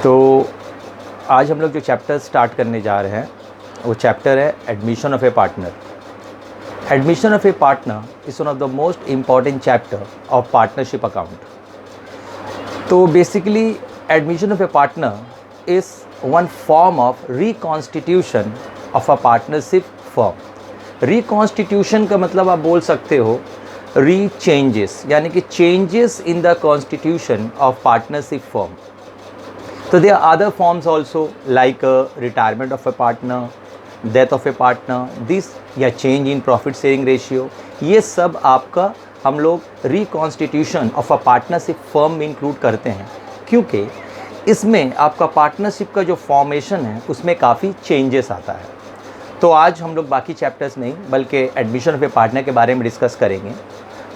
तो आज हम लोग जो चैप्टर स्टार्ट करने जा रहे हैं वो चैप्टर है admission of a partner. Admission of a partner is one of the most important chapter of partnership account. तो basically admission of a partner is one form of reconstitution of a partnership firm. Reconstitution का मतलब आप बोल सकते हो री changes, यानी कि changes in the constitution of partnership firm. So there are other forms also like retirement of a partner, death of a partner, this या change in profit sharing ratio, ये सब आपका हम लोग reconstitution of a partnership firm में include करते हैं, क्योंकि इसमें आपका पार्टनरशिप का जो फॉर्मेशन है उसमें काफ़ी चेंजेस आता है। तो आज हम लोग बाकी चैप्टर्स नहीं बल्कि एडमिशन ऑफ ए पार्टनर के बारे में डिस्कस करेंगे।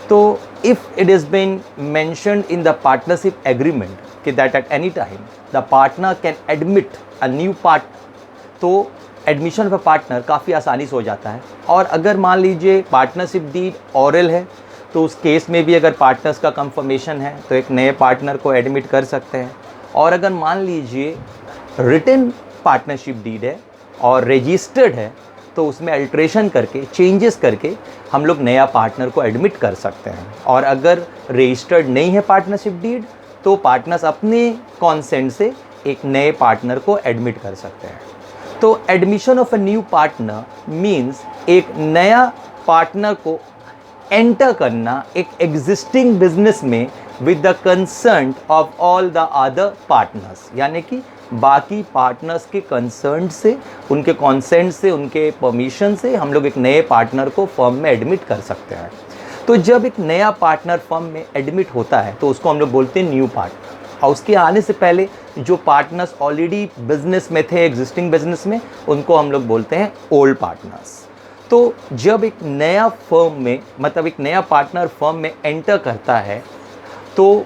तो if it is been mentioned in the partnership agreement कि that at any time the partner can admit a new partner, तो एडमिशन ऑफ अ पार्टनर काफ़ी आसानी से हो जाता है। और अगर मान लीजिए पार्टनरशिप डीड ऑरल है तो उस केस में भी अगर पार्टनर्स का कंफर्मेशन है तो एक नए पार्टनर को एडमिट कर सकते हैं। और अगर मान लीजिए रिटन पार्टनरशिप डीड है और रजिस्टर्ड है तो उसमें अल्ट्रेशन करके चेंजेस करके हम लोग नया पार्टनर को एडमिट कर सकते हैं। और अगर रजिस्टर्ड नहीं है पार्टनरशिप डीड तो पार्टनर्स अपने कॉन्सेंट से एक नए पार्टनर को एडमिट कर सकते हैं। तो admission of a new partner means एक नया पार्टनर को एंटर करना एक एग्जिस्टिंग बिजनेस में with the concern of all the other partners, यानी कि बाकी पार्टनर्स के कंसर्न से, उनके कॉन्सेंट से, उनके परमिशन से हम लोग एक नए पार्टनर को फर्म में एडमिट कर सकते हैं। तो जब एक नया पार्टनर फर्म में एडमिट होता है तो उसको हम लोग बोलते हैं न्यू पार्टनर। और उसके आने से पहले जो पार्टनर्स ऑलरेडी बिजनेस में थे, एग्जिस्टिंग बिजनेस में, उनको हम लोग बोलते हैं ओल्ड पार्टनर्स। तो जब एक नया फर्म में, मतलब एक नया पार्टनर फर्म में एंटर करता है तो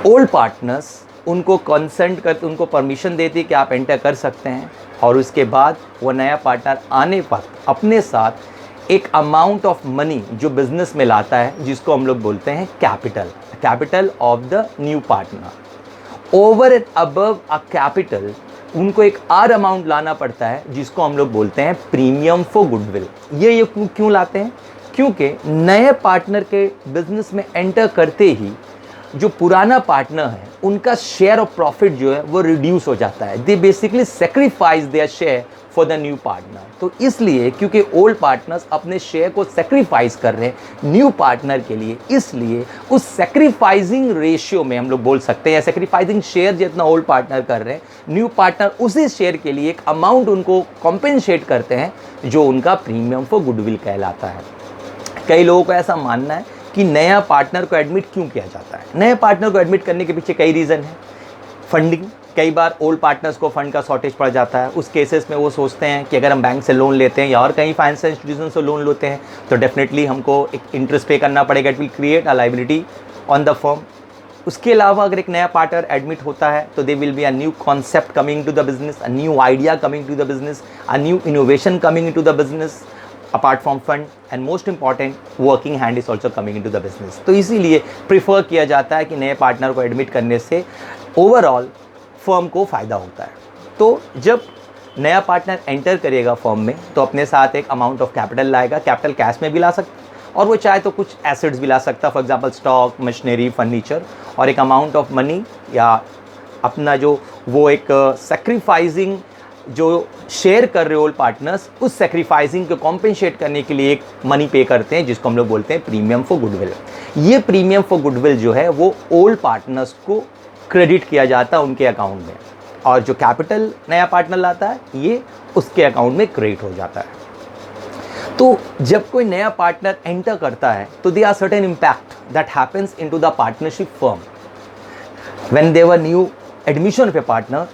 ओल्ड पार्टनर्स उनको कंसेंट करते, उनको परमिशन देती है कि आप एंटर कर सकते हैं। और उसके बाद वो नया पार्टनर आने पर अपने साथ एक अमाउंट ऑफ मनी जो बिजनेस में लाता है जिसको हम लोग बोलते हैं capital of the new partner. Over and above a capital उनको एक और अमाउंट लाना पड़ता है जिसको हम लोग बोलते हैं प्रीमियम फॉर गुडविल। ये क्यों लाते हैं? क्योंकि नए पार्टनर के बिजनेस में एंटर करते ही जो पुराना पार्टनर है उनका शेयर ऑफ प्रॉफिट जो है वो रिड्यूस हो जाता है। They basically sacrifice their share for the new partner. तो इसलिए क्योंकि ओल्ड पार्टनर्स अपने शेयर को सेक्रीफाइस कर रहे हैं न्यू पार्टनर के लिए, इसलिए उस सेक्रीफाइसिंग रेशियो में हम लोग बोल सकते हैं, सेक्रीफाइसिंग शेयर जितना ओल्ड पार्टनर कर रहे हैं, न्यू पार्टनर उसी शेयर के लिए एक अमाउंट उनको कॉम्पेंसेट करते हैं जो उनका प्रीमियम फॉर गुडविल कहलाता है। कई लोगों का ऐसा मानना है कि नया पार्टनर को एडमिट क्यों किया जाता है। नए पार्टनर को एडमिट करने के पीछे कई रीज़न है। फंडिंग, कई बार ओल्ड पार्टनर्स को फंड का शॉर्टेज पड़ जाता है। उस केसेस में वो सोचते हैं कि अगर हम बैंक से लोन लेते हैं या और कहीं फाइनेंशियल इंस्टीट्यूशन से लोन लेते हैं तो डेफिनेटली हमको एक इंटरेस्ट पे करना पड़ेगा। It will create a liability on the firm. उसके अलावा अगर एक नया पार्टनर एडमिट होता है तो they will be a new concept coming to the business, a new idea coming to the business, a new innovation coming to the business apart from fund, and most important working hand is also coming into the business. तो इसीलिए prefer किया जाता है कि नए partner को admit करने से ओवरऑल फर्म को फ़ायदा होता है। तो जब नया पार्टनर एंटर करेगा फर्म में तो अपने साथ एक अमाउंट ऑफ कैपिटल लाएगा। कैपिटल कैश में भी ला सकता है और वो चाहे तो कुछ एसेट्स भी ला सकता है, for example stock, machinery, furniture, और एक अमाउंट ऑफ मनी या अपना जो वो एक सेक्रीफाइसिंग जो शेयर कर रहे ओल्ड पार्टनर्स, उस सेक्रीफाइसिंग को कॉम्पेंसेट करने के लिए एक मनी पे करते हैं जिसको हम लोग बोलते हैं प्रीमियम फॉर गुडविल। ये प्रीमियम फॉर गुडविल जो है वो ओल्ड पार्टनर्स को क्रेडिट किया जाता है उनके अकाउंट में, और जो कैपिटल नया पार्टनर लाता है ये उसके अकाउंट में क्रेडिट हो जाता है। तो जब कोई नया पार्टनर एंटर करता है तो there are certain impact that happens into the partnership firm when there new admission of a partner.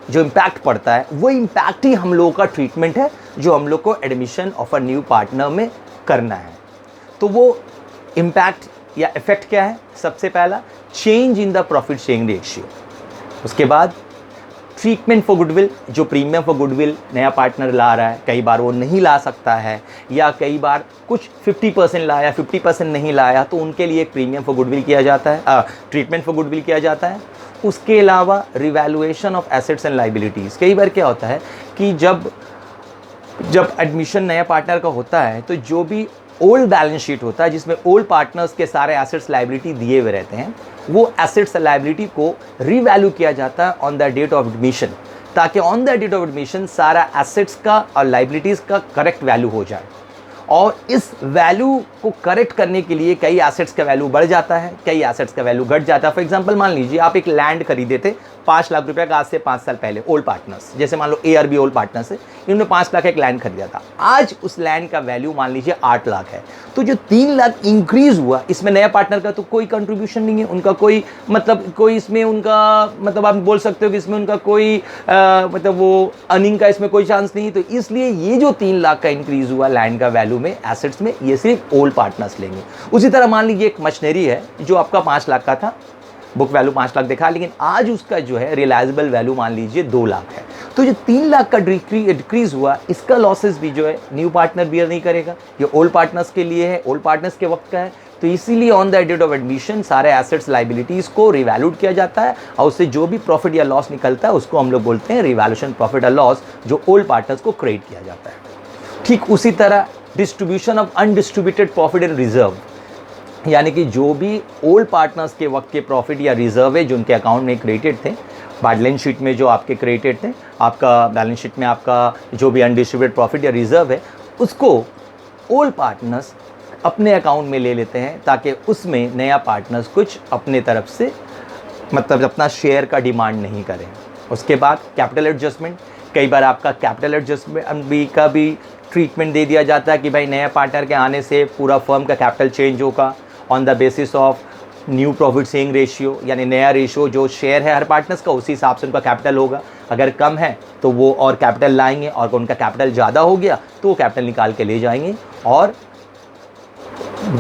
जो इम्पैक्ट पड़ता है वो इम्पैक्ट ही हम लोगों का ट्रीटमेंट है जो हम लोग को admission of a new partner में करना है। तो वो इम्पैक्ट या इफेक्ट क्या है? सबसे पहला change in the profit sharing ratio. उसके बाद ट्रीटमेंट फॉर गुडविल, जो प्रीमियम फॉर गुडविल नया पार्टनर ला रहा है, कई बार वो नहीं ला सकता है या कई बार कुछ 50% लाया, 50% नहीं लाया, तो उनके लिए एक प्रीमियम फॉर गुडविल किया जाता है, ट्रीटमेंट फॉर गुडविल किया जाता है। उसके अलावा revaluation of assets and liabilities. कई बार क्या होता है कि जब एडमिशन नया पार्टनर का होता है तो जो भी ओल्ड बैलेंस शीट होता है जिसमें ओल्ड पार्टनर्स के सारे एसेट्स लाइबिलिटी दिए हुए रहते हैं, वो एसेट्स लाइबिलिटी को रीवैल्यू किया जाता है on the date of admission, ताकि on the date of admission सारा एसेट्स का और लाइबिलिटीज़ का करेक्ट वैल्यू हो जाए। और इस वैल्यू को करेक्ट करने के लिए कई एसेट्स का वैल्यू बढ़ जाता है, कई एसेट्स का वैल्यू घट जाता है। फॉर एग्जांपल मान लीजिए आप एक लैंड खरीदे थे 5 लाख रुपए का आज से 5 साल पहले, ओल्ड पार्टनर्स, जैसे मान लो ARB ओल्ड पार्टनर्स है, इन्होंने 5 लाख एक लैंड खरीदा था। आज उस लैंड का वैल्यू मान लीजिए 8 लाख है, तो जो 3 लाख इंक्रीज हुआ इसमें नया पार्टनर का तो कोई कंट्रीब्यूशन नहीं है, उनका कोई कोई इसमें उनका आप बोल सकते हो कि इसमें उनका कोई वो अर्निंग का इसमें कोई चांस नहीं है। तो इसलिए ये जो 3 लाख का इंक्रीज हुआ लैंड का वैल्यू में, एसेट्स में, ये सिर्फ ओल्ड पार्टनर्स लेंगे। उसी तरह मान लीजिए एक मशीनरी है जो आपका 5 लाख का था, बुक वैल्यू 5 लाख दिखा, लेकिन आज उसका जो है रियलाइजेबल वैल्यू मान लीजिए 2 लाख है। तो जो 3 लाख का डिक्रीज हुआ, इसका लॉसेस भी जो है न्यू पार्टनर बियर नहीं करेगा, ये ओल्ड पार्टनर्स के लिए है, ओल्ड पार्टनर्स के वक्त का है। तो इसीलिए on the date of admission सारे एसेट्स लाइबिलिटीज़ को रिवैल्यूड किया जाता है और उससे जो भी प्रॉफिट या लॉस निकलता है उसको हम लोग बोलते हैं रिवैल्यूएशन प्रॉफिट और लॉस, जो ओल्ड पार्टनर्स को क्रेडिट किया जाता है। ठीक उसी तरह distribution of undistributed profit and reserve, यानी कि जो भी ओल्ड पार्टनर्स के वक्त के प्रॉफिट या रिजर्व है जो उनके अकाउंट में क्रेडिटेड थे, बैलेंस शीट में जो आपके क्रेडिटेड थे, आपका बैलेंस शीट में आपका जो भी अनडिस्ट्रीब्यूटेड प्रॉफिट या रिजर्व है उसको ओल्ड पार्टनर्स अपने अकाउंट में ले लेते हैं, ताकि उसमें नया पार्टनर्स कुछ अपने तरफ से अपना शेयर का डिमांड नहीं करें। उसके बाद कैपिटल एडजस्टमेंट, कई बार आपका कैपिटल एडजस्टमेंट का भी ट्रीटमेंट दे दिया जाता है कि भाई नया पार्टनर के आने से पूरा फर्म का कैपिटल चेंज होगा on the basis of new profit sharing ratio, यानी नया रेशियो जो शेयर है हर पार्टनर्स का उसी हिसाब से उनका कैपिटल होगा। अगर कम है तो वो और कैपिटल लाएंगे, और उनका कैपिटल ज़्यादा हो गया तो वो कैपिटल निकाल के ले जाएंगे। और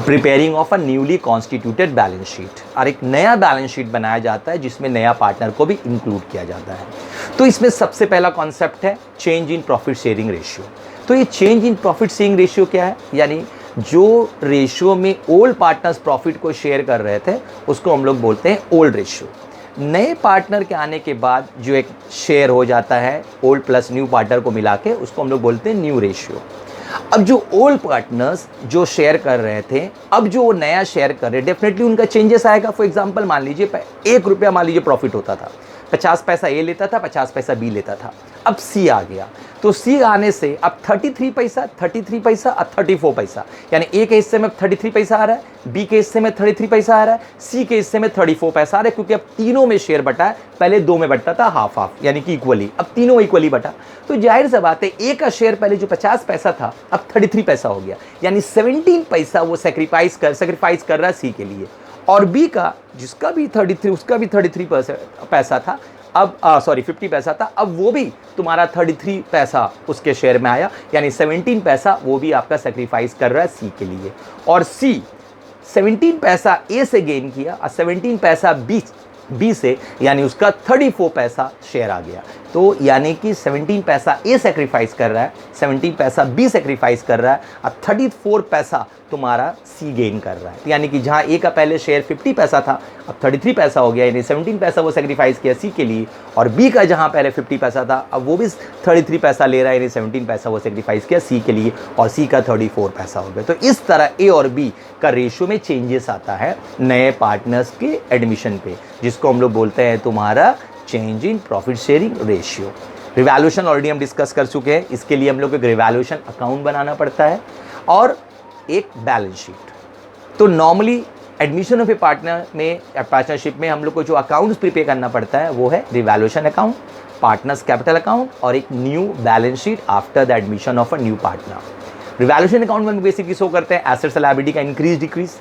preparing of a newly constituted balance sheet, और एक नया बैलेंस शीट बनाया जाता है जिसमें नया पार्टनर को भी इंक्लूड किया जाता है। तो इसमें सबसे पहला कॉन्सेप्ट है change in profit sharing ratio. तो ये change in profit sharing ratio क्या है, यानी जो रेशियो में ओल्ड पार्टनर्स प्रॉफिट को शेयर कर रहे थे उसको हम लोग बोलते हैं ओल्ड रेशियो। नए पार्टनर के आने के बाद जो एक शेयर हो जाता है ओल्ड प्लस न्यू पार्टनर को मिला के, उसको हम लोग बोलते हैं न्यू रेशियो। अब जो ओल्ड पार्टनर्स जो शेयर कर रहे थे, अब जो नया शेयर कर रहे, डेफिनेटली उनका चेंजेस आएगा। फॉर एग्जांपल मान लीजिए 1 रुपया मान लीजिए प्रॉफिट होता था, 50 पैसा ए लेता था, 50 पैसा बी लेता था। अब सी आ गया, तो सी आने से अब 33 पैसा और 34 पैसा, यानी ए के हिस्से में 33 पैसा आ रहा है, बी के हिस्से में 33 पैसा आ रहा है, सी के हिस्से में 34 पैसा आ रहा है, क्योंकि अब तीनों में शेयर बटा है। पहले 2 में बटता था हाफ हाफ, यानी कि इक्वली, अब तीनों इक्वली बटा। तो जाहिर सी बात है ए का शेयर पहले जो 50 पैसा था अब 33 पैसा हो गया, यानी 17 पैसा वो सेक्रीफाइस कर रहा है सी के लिए। और बी का जिसका भी 33, उसका भी 33 पैसा था, अब 50 पैसा था, अब वो भी तुम्हारा 33 पैसा उसके शेयर में आया, यानी 17 पैसा वो भी आपका सेक्रीफाइस कर रहा है सी के लिए। और सी 17 पैसा ए से गेन किया और 17 पैसा बी से, यानी उसका 34 पैसा शेयर आ गया। तो यानी कि 17 पैसा ए सेक्रीफाइस कर रहा है, 17 पैसा बी सेक्रीफाइस कर रहा है, और 34 पैसा तुम्हारा सी गेन कर रहा है। यानी कि जहाँ ए का पहले शेयर 50 पैसा था अब 33 पैसा हो गया, यानी 17 पैसा वो सेक्रीफाइस किया सी के लिए। और बी का जहाँ पहले 50 पैसा था अब वो भी 33 पैसा ले रहा है, यानी 17 पैसा वो सेक्रीफाइस किया सी के लिए, और सी का 34 पैसा हो गया। तो इस तरह ए और बी का रेशियो में चेंजेस आता है नए पार्टनर्स के एडमिशन पे, जिसको हम लोग बोलते हैं तुम्हारा change in profit sharing ratio. Revaluation already हम डिस्कस कर चुके हैं, इसके लिए हम लोग एक रिवैल्यूएशन अकाउंट बनाना पड़ता है और एक बैलेंस शीट। तो normally admission of a partner में, पार्टनरशिप में हम लोग को जो अकाउंट्स प्रिपेयर करना पड़ता है वो है revaluation account, partners capital account और एक new balance sheet after the admission of a new partner. Revaluation account में बेसिकली शो करते हैं एसेट्स लायबिलिटी का इंक्रीज डिक्रीज।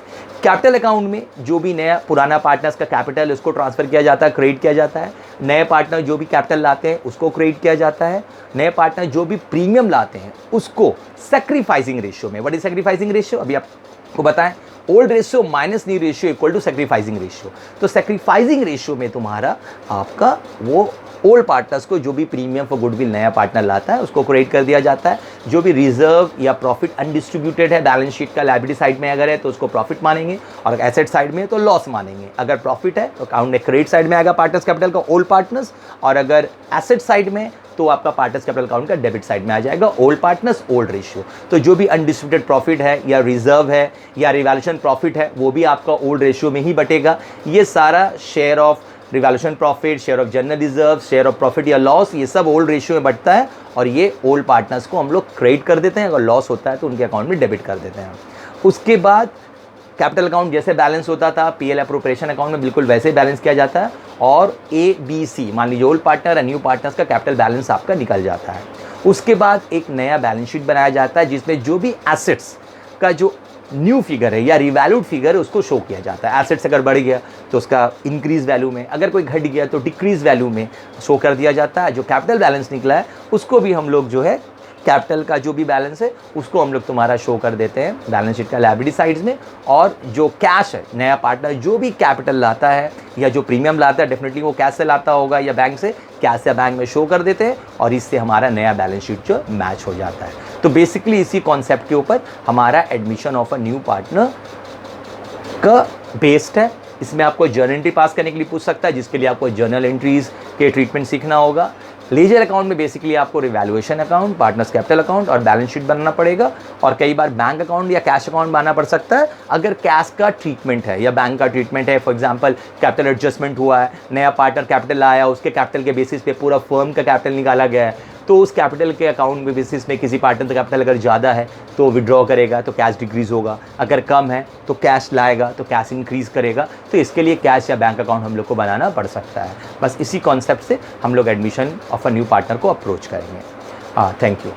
कैपिटल अकाउंट में जो भी नया पुराना पार्टनर्स का कैपिटल उसको ट्रांसफर किया जाता है, क्रेडिट किया जाता है। नए पार्टनर जो भी कैपिटल लाते हैं उसको क्रेडिट किया जाता है। नए पार्टनर जो भी प्रीमियम लाते हैं उसको सैक्रिफाइसिंग रेशियो में, व्हाट इज सैक्रिफाइसिंग रेशियो अभी आपको बताएं, old ratio minus new ratio equal to sacrificing ratio. तो सैक्रिफाइसिंग रेशियो में तुम्हारा आपका वो ओल्ड पार्टनर्स को जो भी प्रीमियम फॉर गुडविल नया पार्टनर लाता है उसको क्रेडिट कर दिया जाता है। जो भी रिजर्व या प्रॉफिट अनडिस्ट्रीब्यूटेड है बैलेंस शीट का लायबिलिटी साइड में अगर है तो उसको प्रॉफिट मानेंगे, और एसेट साइड में है तो लॉस मानेंगे। अगर प्रॉफिट है तो अकाउंट में क्रेडिट साइड में आएगा पार्टनर्स कैपिटल का ओल्ड पार्टनर्स, और अगर एसेट साइड में तो आपका पार्टनर्स कैपिटल अकाउंट का डेबिट साइड में आ जाएगा ओल्ड पार्टनर्स ओल्ड रेशियो। तो जो भी अनडिस्ट्रीब्यूटेड प्रॉफिट है या रिजर्व है या रिवैल्यूएशन प्रॉफिट है वो भी आपका ओल्ड रेशियो में ही बटेगा। ये सारा share of revaluation profit, share of general reserve, share of profit या लॉस, ये सब ओल्ड रेशियो में बटता है, और ये ओल्ड पार्टनर्स को हम लोग क्रेडिट कर देते हैं। अगर लॉस होता है तो उनके अकाउंट में डेबिट कर देते हैं। उसके बाद कैपिटल अकाउंट जैसे बैलेंस होता था पीएल अप्रोप्रिएशन अकाउंट में बिल्कुल वैसे ही बैलेंस किया जाता है, और ABC मान लीजिए ओल्ड पार्टनर और न्यू पार्टनर्स का कैपिटल बैलेंस आपका निकल जाता है। उसके बाद एक नया बैलेंस शीट बनाया जाता है जिसमें जो भी एसेट्स का जो न्यू फिगर है या रिवैल्यूड फिगर है उसको शो किया जाता है। एसेट्स अगर बढ़ गया तो उसका इंक्रीज वैल्यू में, अगर कोई घट गया तो डिक्रीज वैल्यू में शो कर दिया जाता है। जो कैपिटल बैलेंस निकला है उसको भी हम लोग जो है कैपिटल का जो भी बैलेंस है उसको हम लोग तुम्हारा शो कर देते हैं बैलेंस शीट का लायबिलिटी साइड्स में। और जो कैश है नया पार्टनर जो भी कैपिटल लाता है या जो प्रीमियम लाता है डेफिनेटली वो कैश से लाता होगा या बैंक से, कैश या बैंक में शो कर देते हैं, और इससे हमारा नया बैलेंस शीट जो मैच हो जाता है। तो बेसिकली इसी कॉन्सेप्ट के ऊपर हमारा admission of a new partner का बेस्ड है। इसमें आपको जर्नल एंट्री पास करने के लिए पूछ सकता है, जिसके लिए आपको जर्नल एंट्रीज के ट्रीटमेंट सीखना होगा। लेजर अकाउंट में बेसिकली आपको revaluation account, partners capital account और बैलेंस शीट बनाना पड़ेगा, और कई बार बैंक अकाउंट या कैश अकाउंट बनाना पड़ सकता है अगर कैश का ट्रीटमेंट है या बैंक का ट्रीटमेंट है। फॉर एग्जांपल कैपिटल एडजस्टमेंट हुआ है, नया पार्टनर कैपिटल आया, उसके कैपिटल के बेसिस पे पूरा फर्म का कैपिटल निकाला गया है, तो उस कैपिटल के अकाउंट में बेसिस में किसी पार्टनर का कैपिटल अगर ज़्यादा है तो विड्रॉ करेगा तो कैश डिक्रीज होगा, अगर कम है तो कैश लाएगा तो कैश इंक्रीज करेगा। तो इसके लिए कैश या बैंक अकाउंट हम लोग को बनाना पड़ सकता है। बस इसी कॉन्सेप्ट से हम लोग admission of a new partner को अप्रोच करेंगे। Thank you.